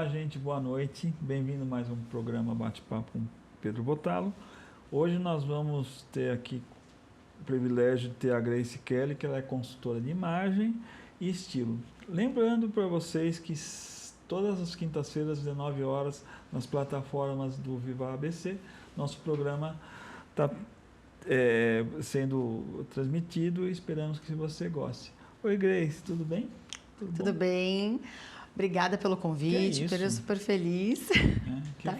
Olá, gente, boa noite. Bem-vindo a mais um programa Bate-Papo com Pedro Bottalo. Hoje nós vamos ter aqui o privilégio de ter a Grace Kelly, que ela é consultora de imagem e estilo. Lembrando para vocês que todas as quintas-feiras, às 19 horas, nas plataformas do Viva ABC, nosso programa está sendo transmitido e esperamos que você goste. Oi, Grace, tudo bem? Tudo bem. Obrigada pelo convite, Pedro, super feliz.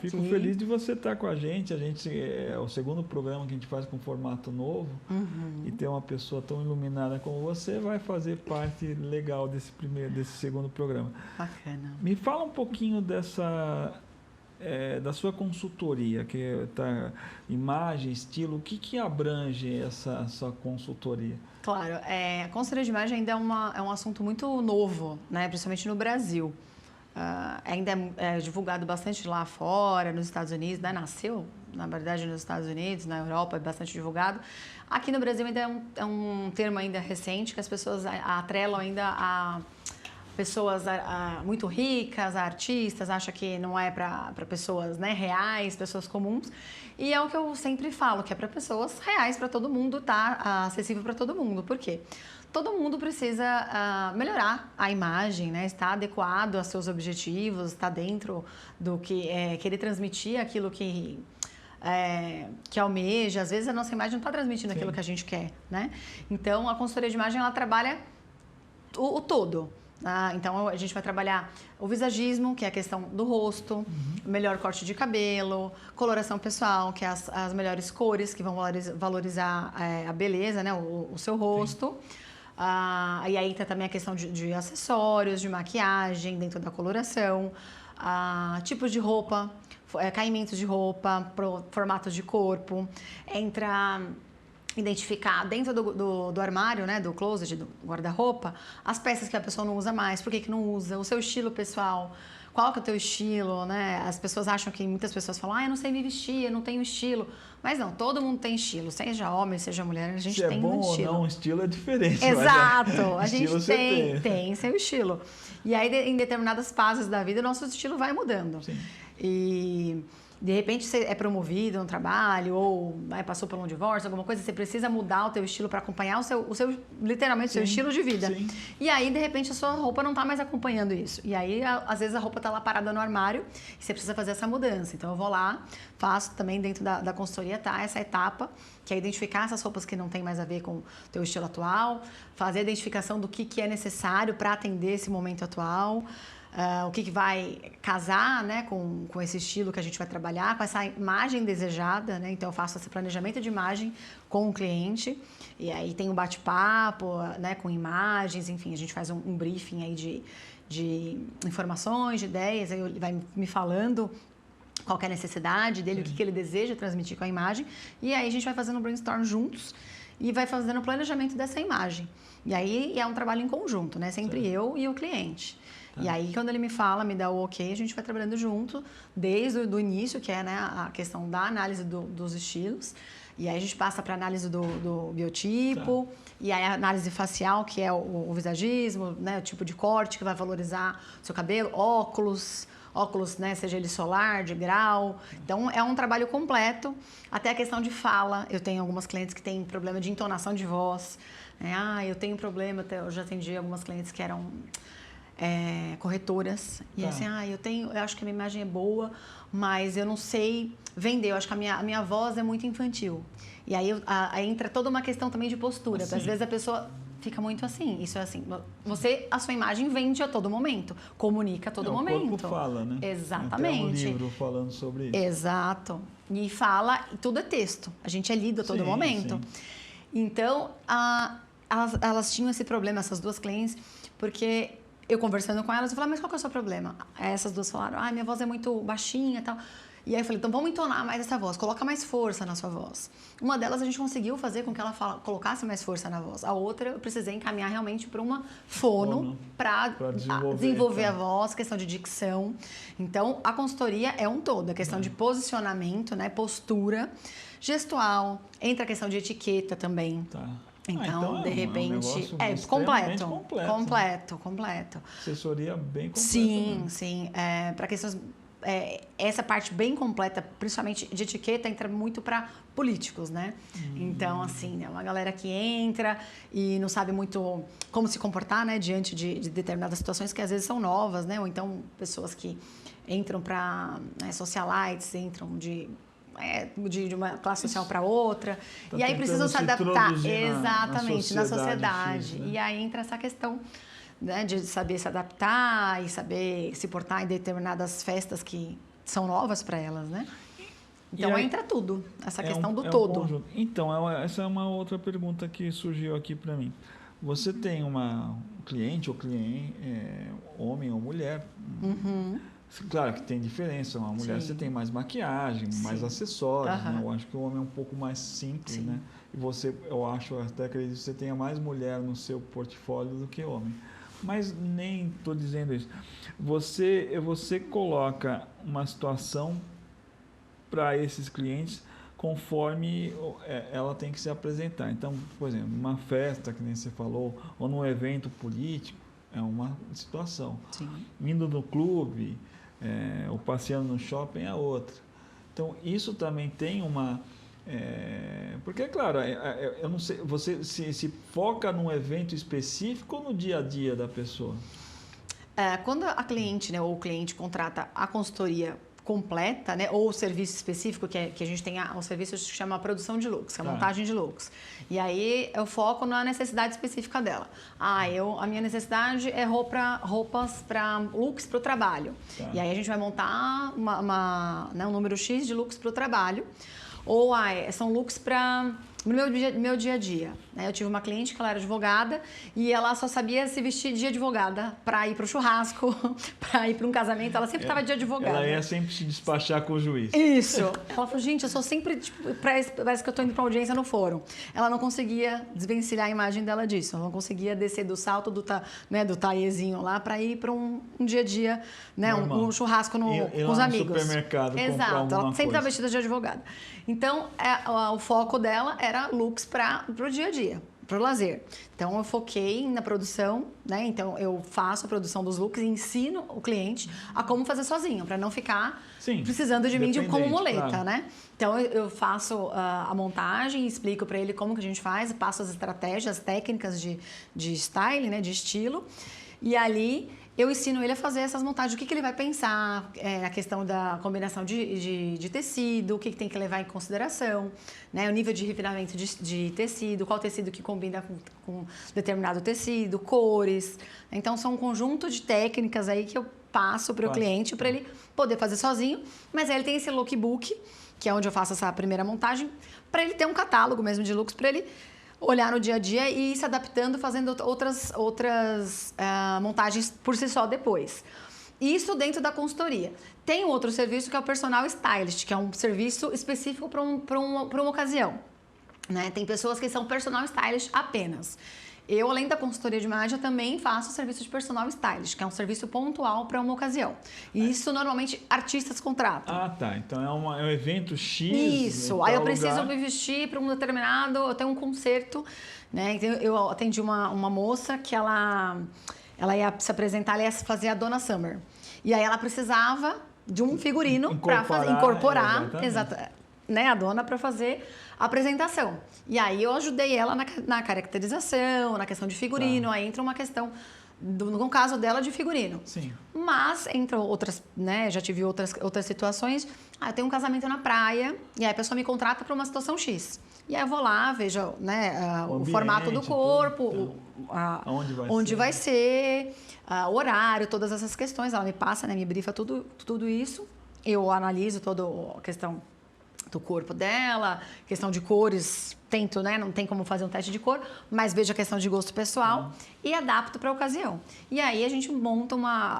Fico feliz de você estar com a gente. A gente é o segundo programa que a gente faz com formato novo. E ter uma pessoa tão iluminada como você vai fazer parte legal desse segundo programa. Bacana. Me fala um pouquinho da sua consultoria, que tá imagem, estilo. O que abrange essa sua consultoria? Claro, a consultoria de imagem ainda é um assunto muito novo, né? Principalmente no Brasil. Ainda é divulgado bastante lá fora, nos Estados Unidos, né? Nasceu, na verdade, nos Estados Unidos, na Europa é bastante divulgado. Aqui no Brasil ainda é um termo ainda recente, que as pessoas atrelam ainda a pessoas muito ricas, artistas, acha que não é para pessoas, né, reais, pessoas comuns. E é o que eu sempre falo, que é para pessoas reais, para todo mundo, tá acessível para todo mundo. Por quê? Todo mundo precisa melhorar a imagem, né? Estar adequado aos seus objetivos, estar dentro do que querer transmitir aquilo que almeja. Às vezes a nossa imagem não está transmitindo aquilo que a gente quer, né? Então a consultoria de imagem ela trabalha o todo. Então a gente vai trabalhar o visagismo, que é a questão do rosto, melhor corte de cabelo, coloração pessoal, que é as melhores cores que vão valorizar a beleza, né? o seu rosto. E aí entra também a questão de acessórios, de maquiagem dentro da coloração, tipos de roupa, caimentos de roupa, formatos de corpo, entra identificar dentro do armário, né, do closet, do guarda-roupa, as peças que a pessoa não usa mais, por que não usa, o seu estilo pessoal, qual que é o teu estilo, né? As pessoas acham que muitas pessoas falam, eu não sei me vestir, eu não tenho estilo. Mas não, todo mundo tem estilo, seja homem, seja mulher, a gente tem um estilo. Se é bom ou não, o estilo é diferente. Exato, a gente tem seu estilo. E aí, em determinadas fases da vida, o nosso estilo vai mudando. Sim. E de repente você é promovido no trabalho ou passou por um divórcio, alguma coisa, você precisa mudar o teu estilo para acompanhar o seu literalmente, o seu estilo de vida. Sim. E aí, de repente, a sua roupa não está mais acompanhando isso. E aí, às vezes, a roupa está lá parada no armário e você precisa fazer essa mudança. Então, eu vou lá, faço também dentro da consultoria, essa etapa, que é identificar essas roupas que não tem mais a ver com o teu estilo atual, fazer a identificação do que é necessário para atender esse momento atual, o que vai casar, né, com esse estilo que a gente vai trabalhar, com essa imagem desejada, né? Então eu faço esse planejamento de imagem com o cliente e aí tem um bate-papo, né, com imagens, enfim, a gente faz um briefing aí de informações, de ideias, aí ele vai me falando qual que é a necessidade dele, o que ele deseja transmitir com a imagem, e aí a gente vai fazendo um brainstorm juntos e vai fazendo o planejamento dessa imagem. E aí é um trabalho em conjunto, né? Sempre eu e o cliente. E aí, quando ele me fala, me dá o ok, a gente vai trabalhando junto, desde o início, que é, né, a questão da análise dos estilos. E aí a gente passa para a análise do biotipo, e aí a análise facial, que é o visagismo, né, o tipo de corte que vai valorizar o seu cabelo, óculos, né, seja ele solar, de grau. Então, é um trabalho completo. Até a questão de fala. Eu tenho algumas clientes que têm problema de entonação de voz. Eu tenho problema, eu já atendi algumas clientes que eram corretoras. E assim, eu acho que a minha imagem é boa, mas eu não sei vender. Eu acho que a minha voz é muito infantil. E aí entra toda uma questão também de postura. Às vezes a pessoa fica muito assim. Isso é assim. A sua imagem vende a todo momento. Comunica a todo momento. O corpo fala, né? Exatamente. Tem um livro falando sobre isso. Exato. E fala, e tudo é texto. A gente é lido a todo momento. Sim. Então, elas tinham esse problema, essas duas clientes, porque eu conversando com elas, eu falei, mas qual que é o seu problema? Aí essas duas falaram, minha voz é muito baixinha e tal. E aí eu falei, então vamos entonar mais essa voz, coloca mais força na sua voz. Uma delas a gente conseguiu fazer com que ela colocasse mais força na voz. A outra eu precisei encaminhar realmente para uma fono para desenvolver a voz, questão de dicção. Então a consultoria é um todo, a questão de posicionamento, né, postura, gestual, entra a questão de etiqueta também. Então, de repente, completo. Completo. Assessoria bem completa. Sim, sim. Para questões, essa parte bem completa, principalmente de etiqueta, entra muito para políticos, né? Então, assim, é uma galera que entra e não sabe muito como se comportar, né, diante de determinadas situações que às vezes são novas, né? Ou então pessoas que entram para socialites, entram de uma classe social para outra, e aí precisam se adaptar exatamente na sociedade. X, né? E aí entra essa questão, né, de saber se adaptar e saber se portar em determinadas festas que são novas para elas, né? Então aí, entra tudo, essa questão do todo. Então, essa é uma outra pergunta que surgiu aqui para mim. Você tem um cliente, homem ou mulher. Claro que tem diferença. Uma mulher você tem mais maquiagem, mais acessórios. Né? Eu acho que o homem é um pouco mais simples, né? E até acredito que você tenha mais mulher no seu portfólio do que homem. Mas nem estou dizendo isso. Você coloca uma situação para esses clientes conforme ela tem que se apresentar. Então, por exemplo, numa festa, que nem você falou, ou num evento político, é uma situação. Sim. Indo no clube, ou passeando no shopping é outra. Então, isso também tem uma... porque, claro, eu não sei, você se foca num evento específico ou no dia a dia da pessoa? Quando a cliente, né, ou o cliente contrata a consultoria completa, né, ou o serviço específico, que a gente tem um serviço que se chama produção de looks, que é a montagem de looks. E aí eu foco na necessidade específica dela. A minha necessidade é roupas para looks para o trabalho. E aí a gente vai montar um número X de looks para o trabalho. Ou são looks para meu dia a dia. Eu tive uma cliente que ela era advogada e ela só sabia se vestir de advogada para ir para o churrasco, para ir para um casamento. Ela sempre estava de advogada. Ela ia sempre se despachar com o juiz. Isso. Ela falou, gente, eu sou sempre... parece que eu estou indo para audiência no fórum. Ela não conseguia desvencilhar a imagem dela disso. Ela não conseguia descer do salto do taiezinho lá para ir para um dia a dia, né, um churrasco com os amigos. No supermercado. Exato. Ela sempre estava vestida de advogada. Então, o foco dela era looks para o dia a dia, para o lazer. Então, eu foquei na produção, né? Então, eu faço a produção dos looks e ensino o cliente a como fazer sozinho, para não ficar precisando de mim como muleta, né? Então, eu faço a montagem, explico para ele como que a gente faz, passo as estratégias, as técnicas de style, né? De estilo. E ali eu ensino ele a fazer essas montagens, o que ele vai pensar, a questão da combinação de tecido, o que tem que levar em consideração, né? O nível de refinamento de tecido, qual tecido que combina com determinado tecido, cores. Então, são um conjunto de técnicas aí que eu passo para o cliente para ele poder fazer sozinho, mas aí ele tem esse lookbook, que é onde eu faço essa primeira montagem, para ele ter um catálogo mesmo de looks, para ele olhar no dia a dia e ir se adaptando, fazendo outras montagens por si só depois. Isso dentro da consultoria. Tem outro serviço que é o personal stylist, que é um serviço específico para uma ocasião. Né? Tem pessoas que são personal stylist apenas. Eu, além da consultoria de imagem, eu também faço o serviço de personal stylist, que é um serviço pontual para uma ocasião. E isso, normalmente, artistas contratam. Tá. Então, é um evento X. Isso. Aí eu preciso me vestir para um determinado... Eu tenho um concerto, né? Eu atendi uma moça que ela ia se apresentar, ela ia fazer a Donna Summer. E aí ela precisava de um figurino para incorporar né, a dona para fazer a apresentação. E aí eu ajudei ela na caracterização, na questão de figurino. Aí entra uma questão, no caso dela, de figurino. Sim. Mas entram outras, né? Já tive outras situações. Eu tenho um casamento na praia e aí a pessoa me contrata para uma situação X. E aí eu vou lá, vejo, né, o formato do corpo, onde vai ser, o horário, todas essas questões. Ela me passa, né, me brifa tudo isso. Eu analiso toda a questão do corpo dela, questão de cores, tento, né? Não tem como fazer um teste de cor, mas vejo a questão de gosto pessoal e adapto para a ocasião. E aí a gente monta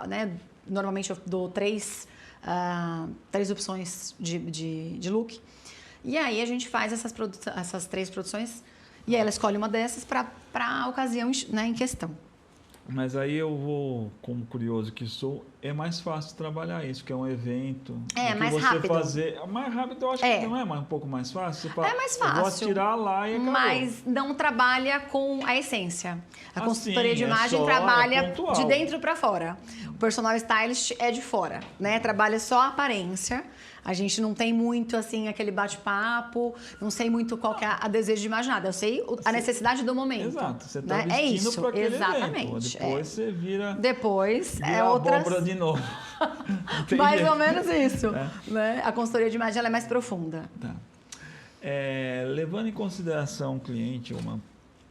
né? Normalmente eu dou três opções de look. E aí a gente faz essas 3 produções e aí ela escolhe uma dessas para a ocasião, né, em questão. Mas aí eu vou, como curioso que sou, é mais fácil trabalhar isso, que é um evento. É, do que mais você rápido. fazer. Mais rápido, eu acho que não é um pouco mais fácil? Você fala, É mais eu vou fácil. atirar lá e acabou. Mas não trabalha com a essência. A consultoria de é imagem só, trabalha pontual. de dentro para fora. O personal stylist é de fora, né? Trabalha só a aparência. A gente não tem muito, assim, aquele bate-papo, não sei muito qual que é a desejo de imagem, nada. Eu sei a necessidade do momento. Exato, você está né? vestindo para aquele exatamente. evento. Depois você vira outras... abóbora de novo. Mais ou menos isso. Né? A consultoria de imagem ela é mais profunda. Tá. Levando em consideração o cliente, uma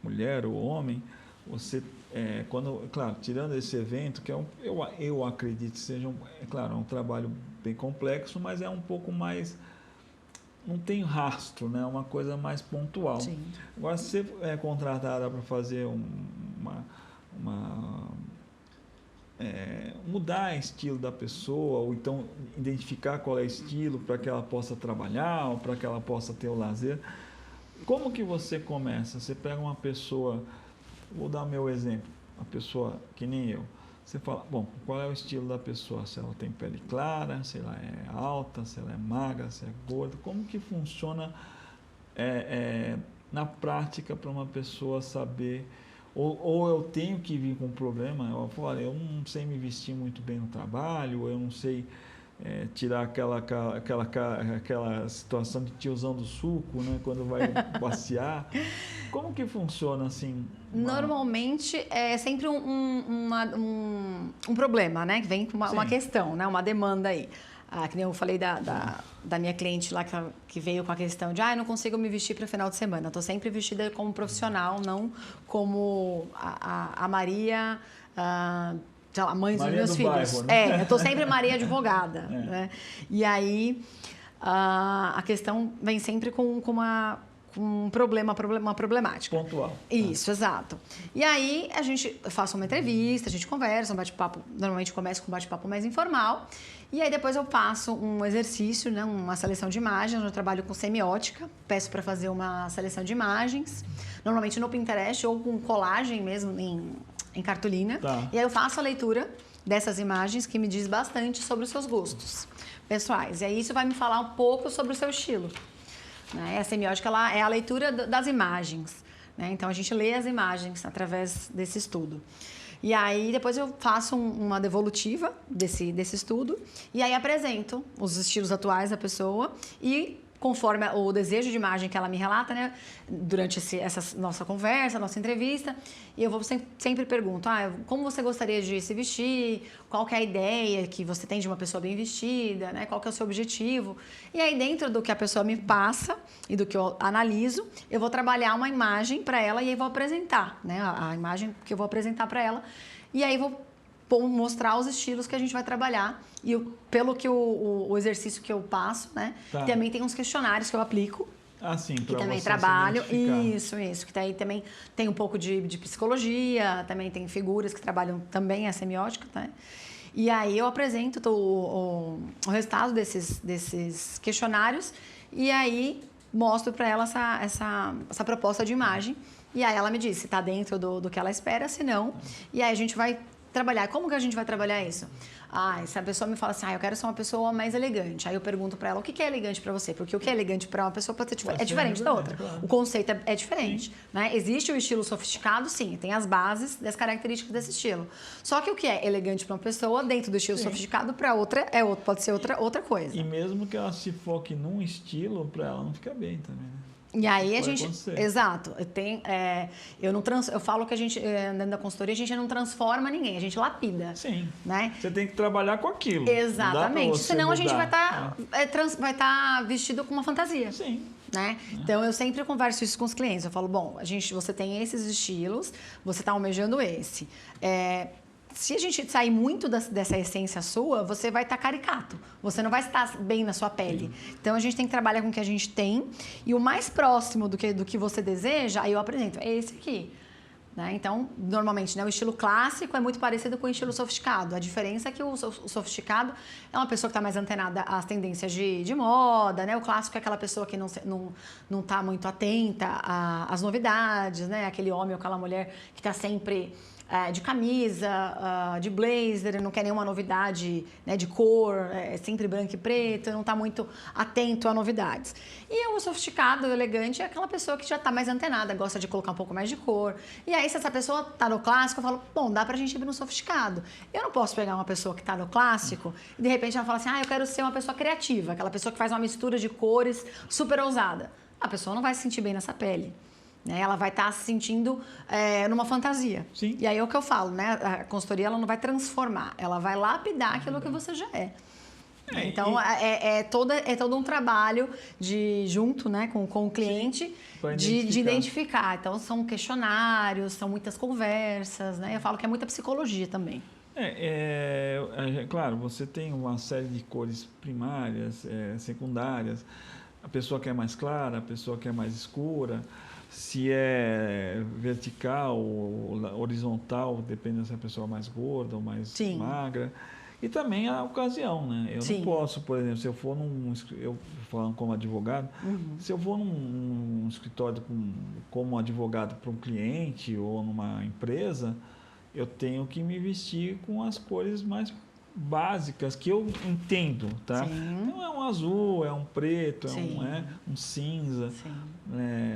mulher ou homem, você... claro, tirando esse evento, que eu acredito que seja, claro, um trabalho bem complexo, mas é um pouco mais, não tem rastro, né? Uma coisa mais pontual. Sim. Agora, se você é contratada para fazer mudar o estilo da pessoa, ou então identificar qual é o estilo para que ela possa trabalhar, ou para que ela possa ter o lazer, como que você começa? Você pega uma pessoa... Vou dar meu exemplo, uma pessoa que nem eu. Você fala, bom, qual é o estilo da pessoa? Se ela tem pele clara, se ela é alta, se ela é magra, se é gorda. Como que funciona na prática para uma pessoa saber... Ou eu tenho que vir com um problema, eu falo, olha, eu não sei me vestir muito bem no trabalho, eu não sei... tirar aquela situação de tiozão do suco, né, quando vai passear. Como que funciona assim? Normalmente é sempre um problema, né? Que vem com uma questão, né? Uma demanda aí. Que nem eu falei da minha cliente lá que veio com a questão de eu não consigo me vestir para o final de semana. Estou sempre vestida como profissional, não como a Maria... sei lá, mãe dos meus filhos. Bairro, né? Eu estou sempre Maria advogada. Né? E aí, a questão vem sempre com uma problemática. Pontual. Isso, exato. E aí, eu faço uma entrevista, a gente conversa, um bate-papo, normalmente começa com um bate-papo mais informal, e aí depois eu faço um exercício, né, uma seleção de imagens, onde eu trabalho com semiótica, peço para fazer uma seleção de imagens, normalmente no Pinterest ou com colagem mesmo, em cartolina, e aí eu faço a leitura dessas imagens que me diz bastante sobre os seus gostos pessoais. E aí isso vai me falar um pouco sobre o seu estilo. Né? A semiótica ela é a leitura das imagens. Né? Então a gente lê as imagens através desse estudo. E aí depois eu faço uma devolutiva desse estudo e aí apresento os estilos atuais da pessoa e conforme o desejo de imagem que ela me relata, né, durante essa nossa conversa, nossa entrevista, e eu vou sempre pergunto, como você gostaria de se vestir, qual que é a ideia que você tem de uma pessoa bem vestida, né, qual que é o seu objetivo, e aí dentro do que a pessoa me passa e do que eu analiso, eu vou trabalhar uma imagem para ela e aí vou apresentar, né, a imagem que eu vou apresentar para ela, e aí vou mostrar os estilos que a gente vai trabalhar e pelo que o exercício que eu passo, né? Também tem uns questionários que eu aplico. Sim, que também trabalho. Isso. Que daí também tem um pouco de psicologia, também tem figuras que trabalham também a semiótica, né? E aí eu apresento o resultado desses questionários e aí mostro para ela essa proposta de imagem. E aí ela me diz se está dentro do que ela espera, se não. E aí a gente vai trabalhar. Como que a gente vai trabalhar isso? Se a pessoa me fala assim, eu quero ser uma pessoa mais elegante. Aí eu pergunto para ela, o que é elegante para você? Porque o que é elegante para uma pessoa pode ser diferente da outra. Claro. O conceito é diferente. Né? Existe o estilo sofisticado, sim, tem as bases das características desse estilo. Só que o que é elegante para uma pessoa, dentro do estilo sofisticado, para outra, pode ser outra coisa. E mesmo que ela se foque num estilo, para ela não fica bem também, né? E aí a gente... Exato. Eu falo que a gente, dentro da consultoria, a gente não transforma ninguém, a gente lapida. Sim. Né? Você tem que trabalhar com aquilo. Exatamente. Senão a gente vai estar vestido com uma fantasia. Sim. Né? Então eu sempre converso isso com os clientes. Eu falo, você tem esses estilos, você está almejando esse. Se a gente sair muito dessa essência sua, você vai estar caricato. Você não vai estar bem na sua pele. Sim. Então, a gente tem que trabalhar com o que a gente tem. E o mais próximo do que você deseja, aí eu apresento. É esse aqui. Né? Então, normalmente, né, o estilo clássico é muito parecido com o estilo sofisticado. A diferença é que o sofisticado é uma pessoa que está mais antenada às tendências de moda. Né? O clássico é aquela pessoa que não está muito atenta às novidades. Né? Aquele homem ou aquela mulher que está sempre... de camisa, de blazer, não quer nenhuma novidade, né, de cor, é sempre branco e preto, não está muito atento a novidades. E o sofisticado, o elegante, é aquela pessoa que já está mais antenada, gosta de colocar um pouco mais de cor. E aí, se essa pessoa está no clássico, eu falo, bom, dá pra gente ir no sofisticado. Eu não posso pegar uma pessoa que está no clássico e de repente ela fala assim, eu quero ser uma pessoa criativa, aquela pessoa que faz uma mistura de cores super ousada. A pessoa não vai se sentir bem nessa pele. Né? Ela vai estar se sentindo numa fantasia. Sim. E aí é o que eu falo, né? A consultoria ela não vai transformar, ela vai lapidar aquilo que você já é. Então, é todo um trabalho junto, né, com o cliente de identificar. Então, são questionários, são muitas conversas, né? Eu falo que é muita psicologia também. Claro, você tem uma série de cores primárias, secundárias. A pessoa quer mais clara, a pessoa quer mais escura. Se é vertical ou horizontal, depende se a pessoa é mais gorda ou mais magra. E também a ocasião, né? Eu não posso, por exemplo, se eu for eu falando como advogado, se eu vou num escritório como advogado para um cliente ou numa empresa, eu tenho que me vestir com as cores mais básicas que eu entendo, tá? Então é um azul, é um preto, um cinza.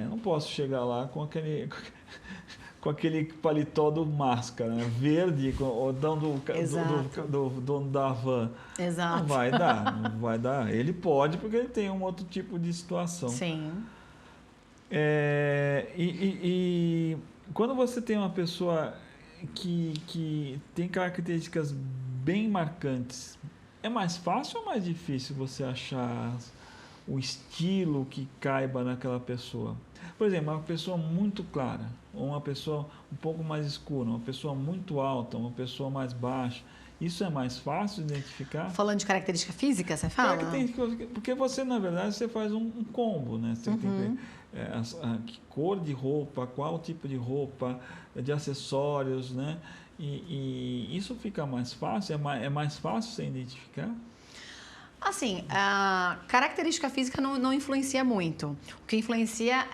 Não posso chegar lá com aquele paletó do Máscara, né? Verde, o dono da van. Exato. Não vai dar. Ele pode porque ele tem um outro tipo de situação. Sim. E quando você tem uma pessoa que tem características bem marcantes, é mais fácil ou mais difícil você achar o estilo que caiba naquela pessoa? Por exemplo, uma pessoa muito clara, ou uma pessoa um pouco mais escura, uma pessoa muito alta, uma pessoa mais baixa. Isso é mais fácil de identificar? Falando de característica física, você fala? Porque você, na verdade, você faz um combo, né? Você tem que ver que cor de roupa, qual tipo de roupa, de acessórios, né? E isso fica mais fácil? É mais fácil você identificar? Assim, a característica física não influencia muito. O que influencia,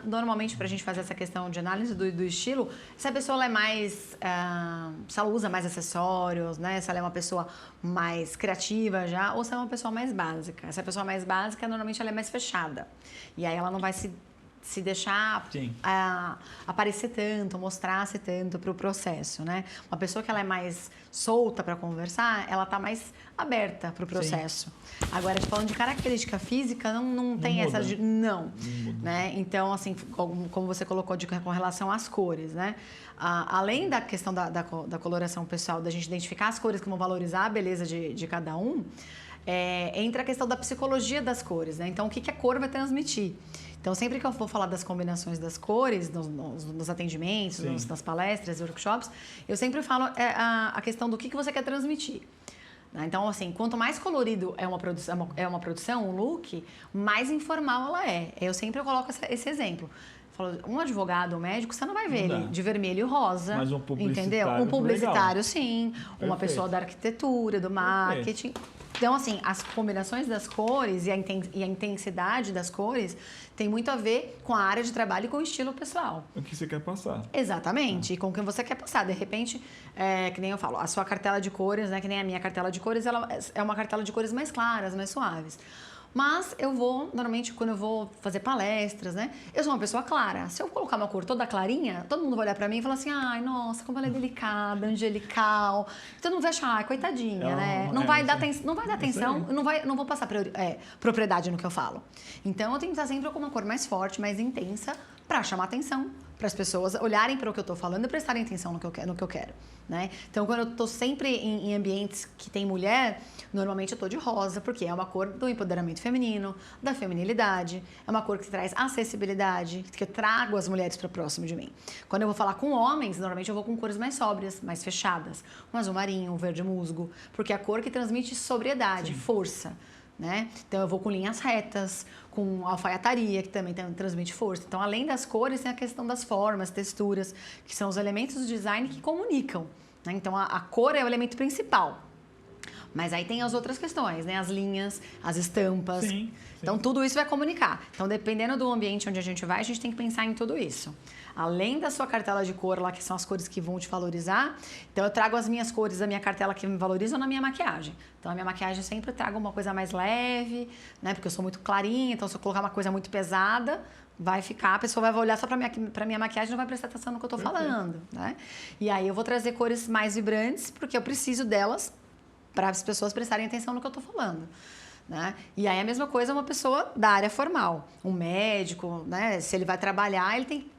normalmente, para a gente fazer essa questão de análise do estilo, se a pessoa ela é mais... se ela usa mais acessórios, né? Se ela é uma pessoa mais criativa já, ou se ela é uma pessoa mais básica. Essa pessoa mais básica, normalmente, ela é mais fechada. E aí ela não vai se deixar aparecer tanto, mostrar-se tanto para o processo, né? Uma pessoa que ela é mais solta para conversar, ela está mais aberta para o processo. Sim. Agora, falando de característica física, não tem muda. essa de... Não. Né? Então, assim, como você colocou com relação às cores, né? Além da questão da coloração pessoal, da gente identificar as cores que vão valorizar a beleza de cada um, entra a questão da psicologia das cores, né? Então, o que a cor vai transmitir? Então, sempre que eu vou falar das combinações das cores, nos atendimentos, nas palestras, workshops, eu sempre falo a questão do que você quer transmitir. Então, assim, quanto mais colorido é uma produção, um look, mais informal ela é. Eu sempre coloco esse exemplo. Um advogado, um médico, você não vai ver ele de vermelho e rosa. Mas um publicitário, entendeu? Um publicitário, legal. Sim. Perfeito. Uma pessoa da arquitetura, do marketing. Perfeito. Então, assim, as combinações das cores e a intensidade das cores tem muito a ver com a área de trabalho e com o estilo pessoal. O que você quer passar. Exatamente. E com o que você quer passar. De repente, que nem eu falo, a sua cartela de cores, né, que nem a minha cartela de cores, ela é uma cartela de cores mais claras, mais suaves. Mas eu vou, normalmente, quando eu vou fazer palestras, né? Eu sou uma pessoa clara. Se eu colocar uma cor toda clarinha, todo mundo vai olhar pra mim e falar assim, ai, nossa, como ela é delicada, angelical. Todo mundo vai achar, ai, coitadinha, né? Não vai dar atenção, não vou passar propriedade no que eu falo. Então, eu tenho que estar sempre com uma cor mais forte, mais intensa, pra chamar atenção, para as pessoas olharem para o que eu estou falando e prestarem atenção no que eu quero, né? Então, quando eu estou sempre em ambientes que tem mulher, normalmente eu estou de rosa, porque é uma cor do empoderamento feminino, da feminilidade, é uma cor que traz acessibilidade, que eu trago as mulheres para próximo de mim. Quando eu vou falar com homens, normalmente eu vou com cores mais sóbrias, mais fechadas, um azul marinho, um verde musgo, porque é a cor que transmite sobriedade, força. Né? Então, eu vou com linhas retas, com alfaiataria, que também transmite força. Então, além das cores, tem a questão das formas, texturas, que são os elementos do design que comunicam. Né? Então, a cor é o elemento principal. Mas aí tem as outras questões, né? As linhas, as estampas. Sim. Então, tudo isso vai comunicar. Então, dependendo do ambiente onde a gente vai, a gente tem que pensar em tudo isso. Além da sua cartela de cor lá, que são as cores que vão te valorizar, então eu trago as minhas cores da minha cartela que me valorizam na minha maquiagem. Então, a minha maquiagem eu sempre trago uma coisa mais leve, né? Porque eu sou muito clarinha, então se eu colocar uma coisa muito pesada, vai ficar, a pessoa vai olhar só pra minha maquiagem e não vai prestar atenção no que eu tô falando, né? E aí eu vou trazer cores mais vibrantes, porque eu preciso delas para as pessoas prestarem atenção no que eu tô falando. Né? E aí a mesma coisa uma pessoa da área formal, um médico, né? Se ele vai trabalhar, ele tem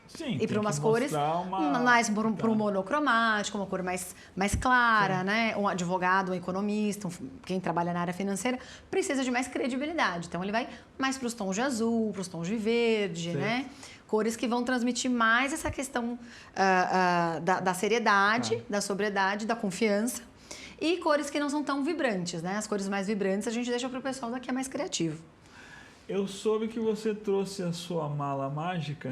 Sim, e para umas cores mais para um monocromático, uma cor mais clara, né? Um advogado, um economista, quem trabalha na área financeira, precisa de mais credibilidade. Então, ele vai mais para os tons de azul, para os tons de verde, né? Cores que vão transmitir mais essa questão da seriedade, da sobriedade, da confiança. E cores que não são tão vibrantes, né? As cores mais vibrantes a gente deixa para o pessoal daqui é mais criativo. Eu soube que você trouxe a sua mala mágica,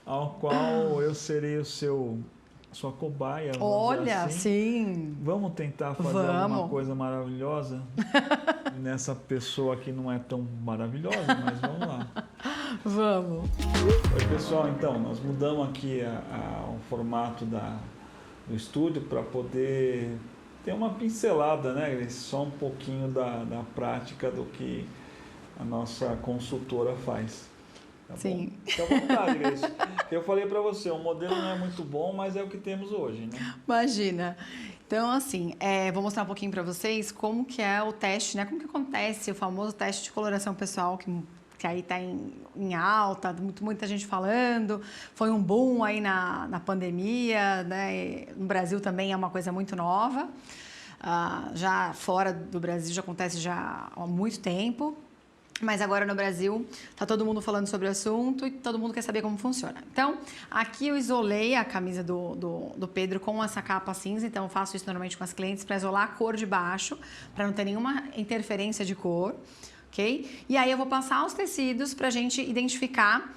ao qual eu serei sua cobaia. Olha, assim. Sim. Vamos tentar fazer alguma coisa maravilhosa nessa pessoa que não é tão maravilhosa, mas vamos lá. Vamos. Oi, pessoal, então, nós mudamos aqui o formato do estúdio para poder ter uma pincelada, né, Grace? Só um pouquinho da prática do que a nossa consultora faz. Tá Sim. Bom? Fica à vontade, Grace. Eu falei para você, o modelo não é muito bom, mas é o que temos hoje, né? Imagina. Então, assim, vou mostrar um pouquinho para vocês como que é o teste, né? Como que acontece o famoso teste de coloração pessoal, que aí está em alta, muita gente falando. Foi um boom aí na pandemia, né? No Brasil também é uma coisa muito nova. Já fora do Brasil já acontece já há muito tempo. Mas agora no Brasil está todo mundo falando sobre o assunto e todo mundo quer saber como funciona. Então, aqui eu isolei a camisa do Pedro com essa capa cinza. Então, eu faço isso normalmente com as clientes para isolar a cor de baixo, para não ter nenhuma interferência de cor, ok? E aí eu vou passar os tecidos para a gente identificar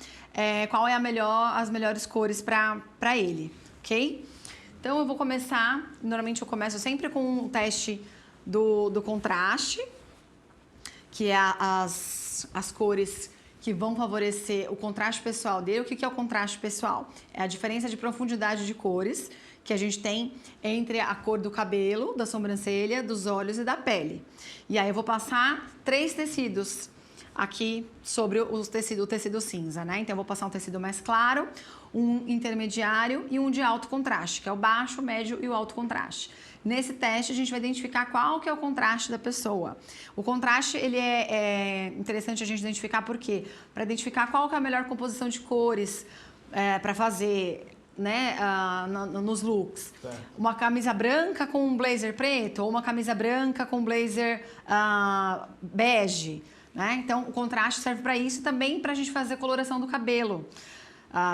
qual é as melhores cores para ele, ok? Então, eu vou começar, normalmente eu começo sempre com o teste do contraste, que é as cores que vão favorecer o contraste pessoal dele. O que é o contraste pessoal? É a diferença de profundidade de cores que a gente tem entre a cor do cabelo, da sobrancelha, dos olhos e da pele. E aí eu vou passar 3 tecidos aqui sobre o tecido cinza, né? Então eu vou passar um tecido mais claro, um intermediário e um de alto contraste, que é o baixo, o médio e o alto contraste. Nesse teste, a gente vai identificar qual que é o contraste da pessoa. O contraste, ele é interessante a gente identificar por quê? Para identificar qual que é a melhor composição de cores para fazer, né, nos looks. Uma camisa branca com um blazer preto ou uma camisa branca com um blazer bege, né? Então, o contraste serve para isso e também para a gente fazer a coloração do cabelo.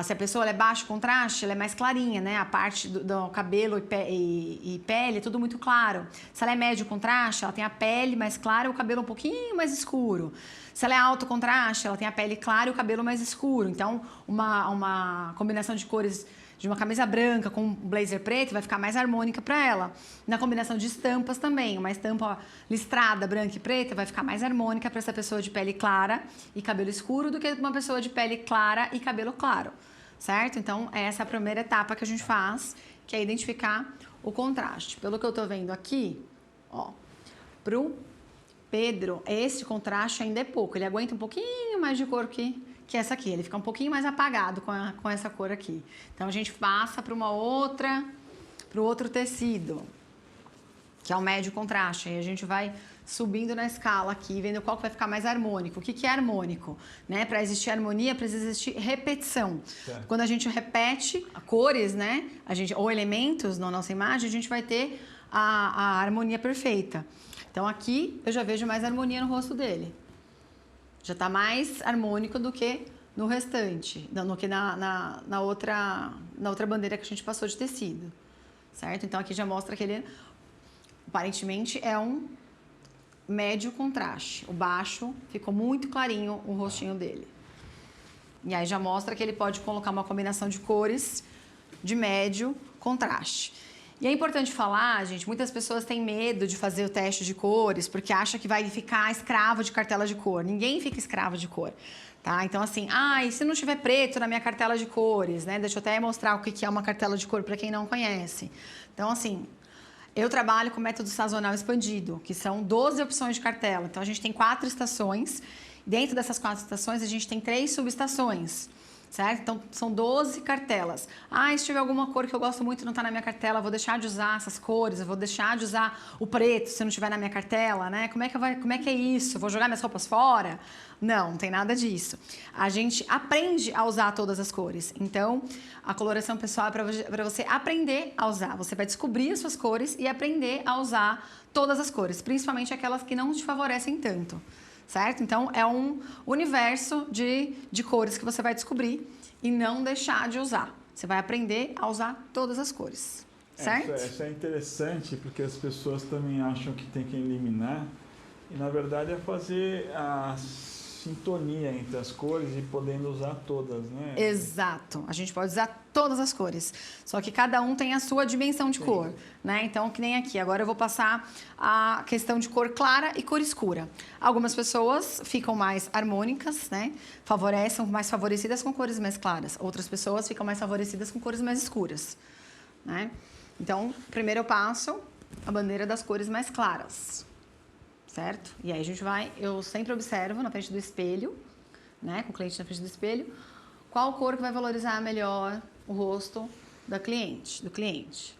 Se a pessoa é baixo contraste, ela é mais clarinha, né? A parte do cabelo e pele é tudo muito claro. Se ela é médio contraste, ela tem a pele mais clara e o cabelo um pouquinho mais escuro. Se ela é alto contraste, ela tem a pele clara e o cabelo mais escuro. Então, uma combinação de cores de uma camisa branca com um blazer preto vai ficar mais harmônica para ela. Na combinação de estampas também, uma estampa listrada, branca e preta, vai ficar mais harmônica para essa pessoa de pele clara e cabelo escuro do que uma pessoa de pele clara e cabelo claro, certo? Então, essa é a primeira etapa que a gente faz, que é identificar o contraste. Pelo que eu tô vendo aqui, ó, pro Pedro, esse contraste ainda é pouco, ele aguenta um pouquinho mais de cor que essa aqui, ele fica um pouquinho mais apagado com essa cor aqui. Então, a gente passa para o outro tecido, que é o médio contraste. Aí a gente vai subindo na escala aqui, vendo qual que vai ficar mais harmônico. O que é harmônico? Né? Para existir harmonia, precisa existir repetição. Certo. Quando a gente repete cores, né? Ou elementos na nossa imagem, a gente vai ter a harmonia perfeita. Então, aqui eu já vejo mais harmonia no rosto dele. Já está mais harmônico do que no restante, do que na outra bandeira que a gente passou de tecido, certo? Então, aqui já mostra que ele, aparentemente, é um médio contraste. O baixo ficou muito clarinho o rostinho dele. E aí já mostra que ele pode colocar uma combinação de cores de médio contraste. E é importante falar, gente, muitas pessoas têm medo de fazer o teste de cores porque acham que vai ficar escravo de cartela de cor. Ninguém fica escravo de cor, tá? Então, assim, e se não tiver preto na minha cartela de cores, né? Deixa eu até mostrar o que é uma cartela de cor para quem não conhece. Então, assim, eu trabalho com método sazonal expandido, que são 12 opções de cartela. Então, a gente tem 4 estações. Dentro dessas 4 estações, a gente tem 3 subestações. Certo? Então, são 12 cartelas. Se tiver alguma cor que eu gosto muito e não está na minha cartela, eu vou deixar de usar essas cores, eu vou deixar de usar o preto se não estiver na minha cartela, né? Como é que é isso? Eu vou jogar minhas roupas fora? Não tem nada disso. A gente aprende a usar todas as cores. Então, a coloração pessoal é para você aprender a usar. Você vai descobrir as suas cores e aprender a usar todas as cores, principalmente aquelas que não te favorecem tanto. Certo? Então, é um universo de cores que você vai descobrir e não deixar de usar. Você vai aprender a usar todas as cores, certo? Isso é interessante, porque as pessoas também acham que tem que eliminar, e na verdade é fazer a sintonia entre as cores e podendo usar todas, né? Exato. A gente pode usar todas as cores, só que cada um tem a sua dimensão de cor, né? Então, que nem aqui. Agora eu vou passar a questão de cor clara e cor escura. Algumas pessoas ficam mais harmônicas, né? São mais favorecidas com cores mais claras. Outras pessoas ficam mais favorecidas com cores mais escuras, né? Então, primeiro eu passo a bandeira das cores mais claras. Certo? E aí eu sempre observo na frente do espelho, né, com o cliente na frente do espelho, qual cor que vai valorizar melhor o rosto do cliente.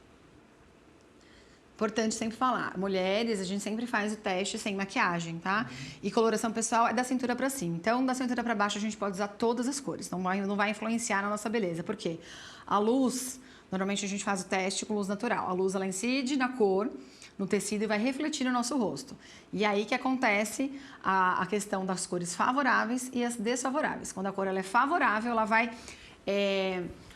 Importante sempre falar, mulheres, a gente sempre faz o teste sem maquiagem, tá? E coloração pessoal é da cintura pra cima. Então, da cintura pra baixo a gente pode usar todas as cores, não vai influenciar na nossa beleza. Por quê? A luz, normalmente a gente faz o teste com luz natural. A luz, ela incide na cor, no tecido e vai refletir no nosso rosto. E aí que acontece a questão das cores favoráveis e as desfavoráveis. Quando a cor ela é favorável, ela vai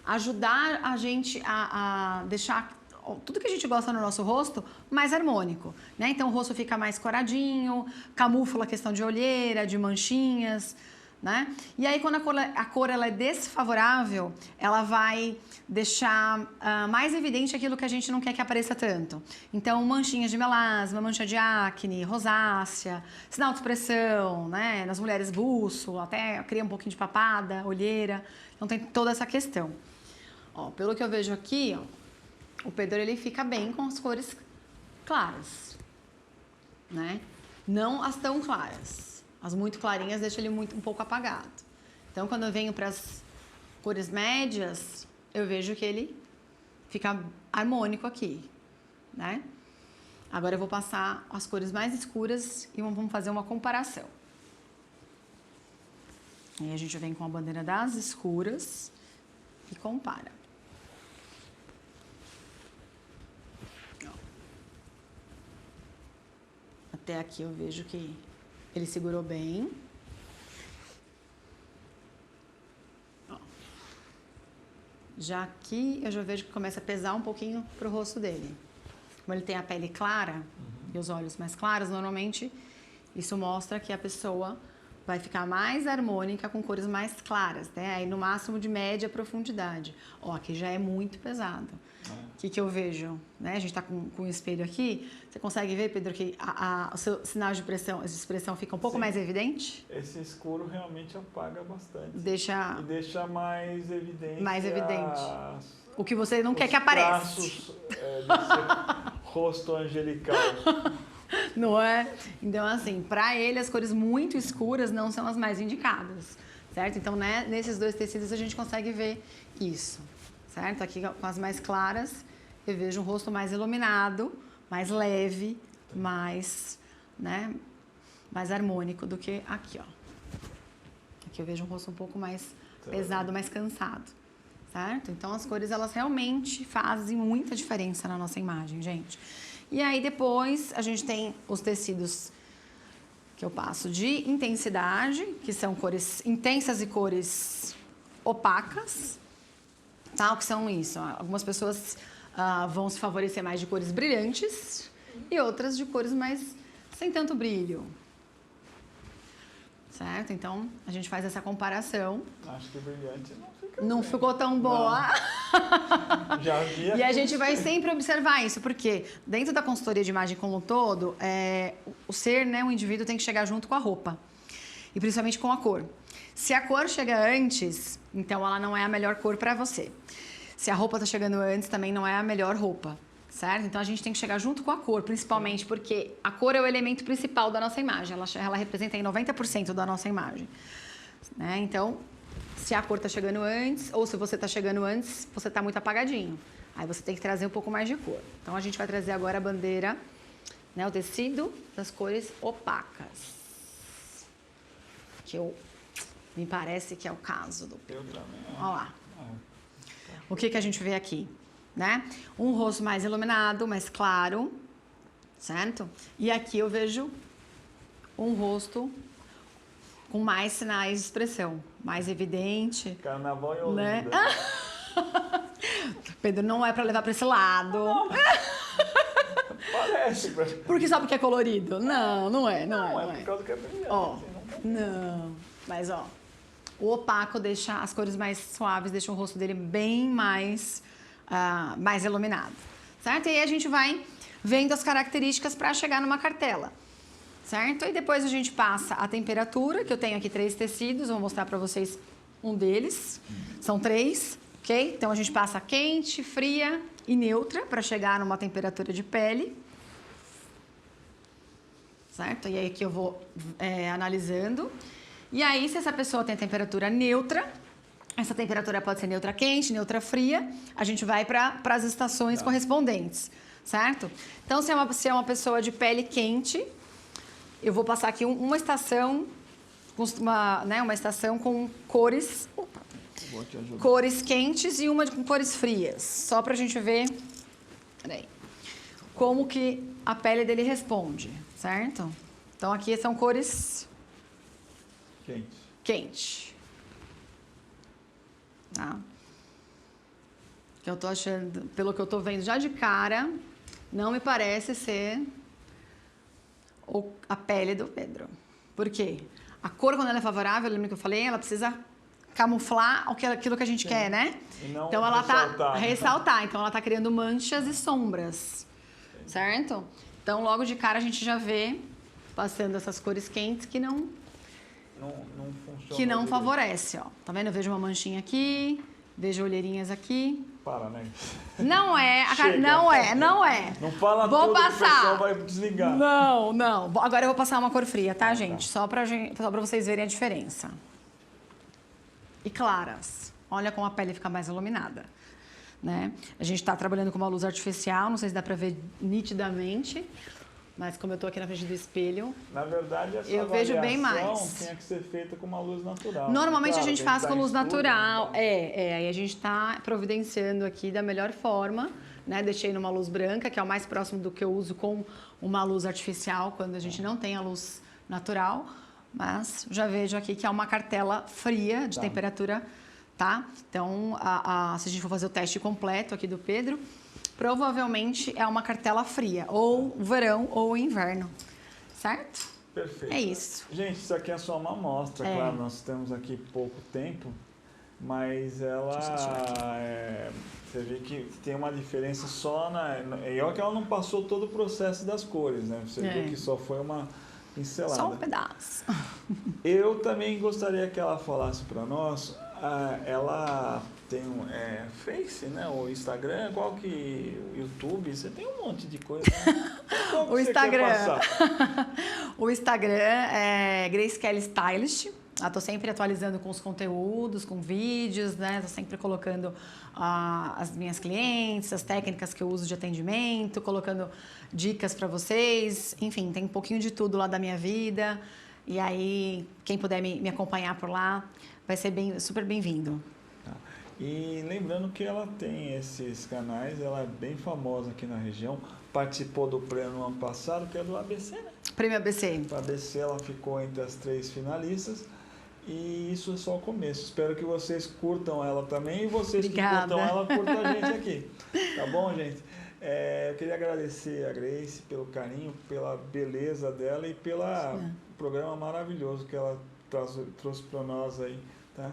ajudar a gente a deixar tudo que a gente gosta no nosso rosto mais harmônico, né? Então o rosto fica mais coradinho, camufla a questão de olheira, de manchinhas, né? E aí quando a cor ela é desfavorável, ela vai deixar mais evidente aquilo que a gente não quer que apareça tanto. Então manchinhas de melasma, mancha de acne, rosácea, sinal de expressão, né? Nas mulheres buço, até cria um pouquinho de papada, olheira. Então tem toda essa questão. Pelo que eu vejo aqui, o Pedro ele fica bem com as cores claras, né? Não as tão claras. As muito clarinhas deixam ele um pouco apagado. Então, quando eu venho para as cores médias, eu vejo que ele fica harmônico aqui, né? Agora eu vou passar as cores mais escuras e vamos fazer uma comparação. E a gente vem com a bandeira das escuras e compara. Até aqui eu vejo que ele segurou bem. Já aqui eu já vejo que começa a pesar um pouquinho pro rosto dele. Como ele tem a pele clara e os olhos mais claros, normalmente isso mostra que a pessoa vai ficar mais harmônica com cores mais claras, né? Aí no máximo de média profundidade. Aqui já é muito pesado. O que eu vejo? Né? A gente está com o espelho aqui. Você consegue ver, Pedro, que o seu sinal de expressão fica um pouco mais evidente? Esse escuro realmente apaga bastante. E deixa mais evidente. Mais evidente. O que você não quer que apareça. Desse rosto angelical. Não é? Então, assim, para ele, as cores muito escuras não são as mais indicadas, certo? Então, né, nesses dois tecidos a gente consegue ver isso, certo? Aqui com as mais claras, eu vejo um rosto mais iluminado, mais leve, mais harmônico do que aqui, ó. Aqui eu vejo um rosto um pouco mais pesado, mais cansado, certo? Então, as cores, elas realmente fazem muita diferença na nossa imagem, gente. E aí, depois, a gente tem os tecidos que eu passo de intensidade, que são cores intensas e cores opacas, tá? O que são isso? Algumas pessoas vão se favorecer mais de cores brilhantes e outras de cores mais sem tanto brilho, certo? Então, a gente faz essa comparação. Acho que brilhante não fica Não bem. ficou tão boa. Não. Já vi. E a gente vai sempre observar isso, porque dentro da consultoria de imagem como um todo, o ser, né, o indivíduo tem que chegar junto com a roupa. E principalmente com a cor. Se a cor chega antes, então ela não é a melhor cor para você. Se a roupa está chegando antes, também não é a melhor roupa, certo? Então a gente tem que chegar junto com a cor, principalmente porque a cor é o elemento principal da nossa imagem. Ela representa aí 90% da nossa imagem, né? Então, se a cor está chegando antes, ou se você está chegando antes, você está muito apagadinho. Aí você tem que trazer um pouco mais de cor. Então a gente vai trazer agora a bandeira, né, o tecido das cores opacas. Que me parece que é o caso do Pedro. Olha lá. O que a gente vê aqui, né? Um rosto mais iluminado, mais claro, certo? E aqui eu vejo um rosto com mais sinais de expressão, mais evidente. Carnaval e Olinda. Né? Pedro, não é para levar para esse lado. Parece. Porque sabe que é colorido? Não é. Não é por causa que é brilhante. Ó, não. Mas, ó, o opaco deixa as cores mais suaves, deixa o rosto dele bem mais iluminado, certo? E aí a gente vai vendo as características para chegar numa cartela, certo? E depois a gente passa a temperatura, que eu tenho aqui 3 tecidos, vou mostrar para vocês um deles. São 3, ok? Então a gente passa quente, fria e neutra para chegar numa temperatura de pele. Certo? E aí aqui eu vou analisando. E aí, se essa pessoa tem temperatura neutra, essa temperatura pode ser neutra quente, neutra fria, a gente vai para as estações correspondentes, certo? Então, se é uma pessoa de pele quente, eu vou passar aqui uma estação, uma estação com cores quentes e uma com cores frias, só para a gente ver como que a pele dele responde, certo? Então, aqui são cores quente. Tá? Que eu tô achando, pelo que eu tô vendo já de cara, não me parece ser a pele do Pedro. Por quê? A cor, quando ela é favorável, lembra que eu falei? Ela precisa camuflar aquilo que a gente quer, né? Então, ela tá ressaltar. Então, ela tá criando manchas e sombras. Certo? Então, logo de cara, a gente já vê passando essas cores quentes que não favorece, ó. Tá vendo? Eu vejo uma manchinha aqui, vejo olheirinhas aqui. Para, né? Não é. Não é. Não fala vou tudo passar. Que o pessoal vai desligar. Não. Agora eu vou passar uma cor fria, tá, gente? Só pra vocês verem a diferença. E claras. Olha como a pele fica mais iluminada. Né? A gente está trabalhando com uma luz artificial, não sei se dá para ver nitidamente, mas como eu estou aqui na frente do espelho, na verdade, essa eu vejo bem mais. Tinha que ser feita com uma luz natural. Normalmente claro, a gente faz com luz natural. Né? Aí a gente está providenciando aqui da melhor forma, né? Deixei numa luz branca, que é o mais próximo do que eu uso com uma luz artificial, quando a gente não tem a luz natural, mas já vejo aqui que é uma cartela fria de temperatura. Tá? Então, se a gente for fazer o teste completo aqui do Pedro, provavelmente é uma cartela fria, ou verão ou inverno, certo? Perfeito. É isso. Gente, isso aqui é só uma amostra, claro, nós temos aqui pouco tempo, mas ela, você vê que tem uma diferença só e olha que ela não passou todo o processo das cores, né? Você viu que só foi uma pincelada. Só um pedaço. Eu também gostaria que ela falasse para nós. Ela tem Face, né? O Instagram, qual que... O YouTube, você tem um monte de coisa, né? Qual que o Instagram. Você quer passar? O Instagram é Grace Kelly Stylist. Estou sempre atualizando com os conteúdos, com vídeos, né? Estou sempre colocando as minhas clientes, as técnicas que eu uso de atendimento, colocando dicas para vocês. Enfim, tem um pouquinho de tudo lá da minha vida. E aí, quem puder me acompanhar por lá, vai ser super bem-vindo. E lembrando que ela tem esses canais, ela é bem famosa aqui na região, participou do prêmio no ano passado, que é do ABC, né? Prêmio ABC. O ABC, ela ficou entre as 3 finalistas e isso é só o começo. Espero que vocês curtam ela também e vocês que curtam ela, curtam a gente aqui. Tá bom, gente? Eu queria agradecer a Grace pelo carinho, pela beleza dela e pelo programa maravilhoso que ela trouxe para nós aí, tá?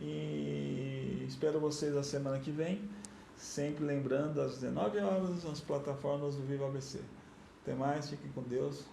e espero vocês a semana que vem, sempre lembrando às 19 horas nas plataformas do Viva ABC. Até mais, fiquem com Deus.